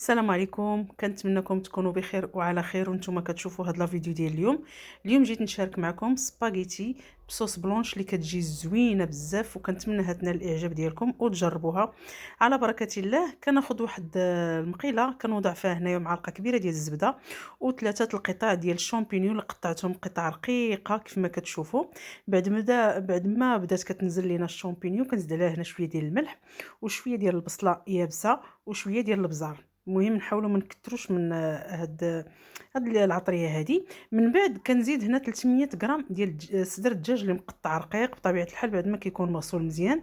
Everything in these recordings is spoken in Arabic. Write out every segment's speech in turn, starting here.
السلام عليكم، كنتمنىكم تكونوا بخير وعلى خير وانتم كتشوفوا هاد لا فيديو ديال اليوم جيت نشارك معكم سباغيتي بصوص بلونش اللي كتجي زوينه بزاف، وكنتمنى تنال الاعجاب ديالكم وتجربوها على بركه الله. كناخذ واحد المقيله، كنوضع فيها هنايا معلقه كبيره ديال الزبده وثلاثه القطع ديال الشامبينيون اللي قطعتهم قطع رقيقه كيف ما كتشوفوا. بعد ما بدات كتنزل لينا الشامبينيون، كنزيد عليها هنا شويه ديال الملح وشويه ديال البصله يابسه وشويه ديال البزار. المهم نحاولوا ما نكتروش من هاد العطريه هادي. من بعد كنزيد هنا 300 غرام ديال صدر الدجاج اللي مقطع رقيق بطبيعه الحال بعد ما كيكون مغسول مزيان.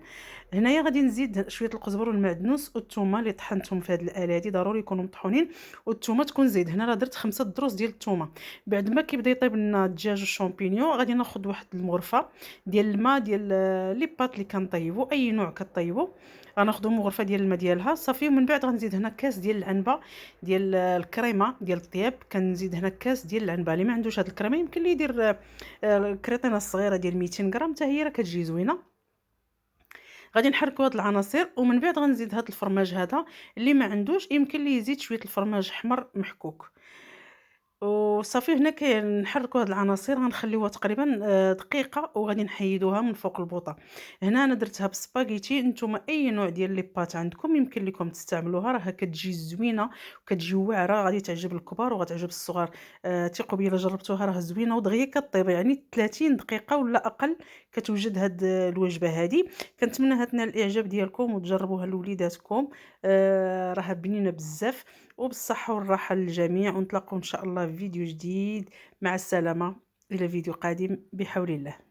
هنايا غادي نزيد شويه القزبر والمعدنوس والثومه اللي طحنتهم في هاد الاله هادي، ضروري يكونوا مطحونين. والثومه تكون زايد، هنا راه درت 5 دروس ديال الثومه. بعد ما كيبدا يطيب لنا الدجاج والشامبينيون، غادي ناخذ واحد المغرفه ديال الماء ديال لي بات اللي كنطيبوا، اي نوع كطيبوا غناخذوا مغرفه ديال الماء ديالها صافي. ومن بعد غنزيد هنا كاس ديال العنبه ديال الكريمه ديال الطياب. كنزيد هنا كاس ديال العنبه، اللي ما عندوش هاد الكريمه يمكن ليه يدير الكريطينه الصغيره ديال 200 غرام حتى هي راه كتجي زوينه. غادي نحركوا هاد العناصر ومن بعد غنزيد هاد الفرماج هذا، اللي ما عندوش يمكن ليه يزيد شويه الفرماج احمر محكوك. وصافي هنا كنحركوا هاد العناصر، غنخليوها تقريبا دقيقه وغادي نحيدوها من فوق البوطه. هنا انا درتها بالسباغيتي، نتوما اي نوع ديال لي بات عندكم يمكن لكم تستعملوها، راه كتجي زوينه وكتجي واعره، غادي تعجب الكبار وغتعجب الصغار. ثقوا بيا الا جربتوها راه زوينه ودغيا كطيب، يعني 30 دقيقه ولا اقل كتوجد هاد الوجبه هادي. كنتمنى تنال الاعجاب ديالكم وتجربوها لوليداتكم. راها بنينه بزاف، وبالصحة والراحة للجميع، ونتلاقوا إن شاء الله في فيديو جديد. مع السلامة، إلى فيديو قادم بحول الله.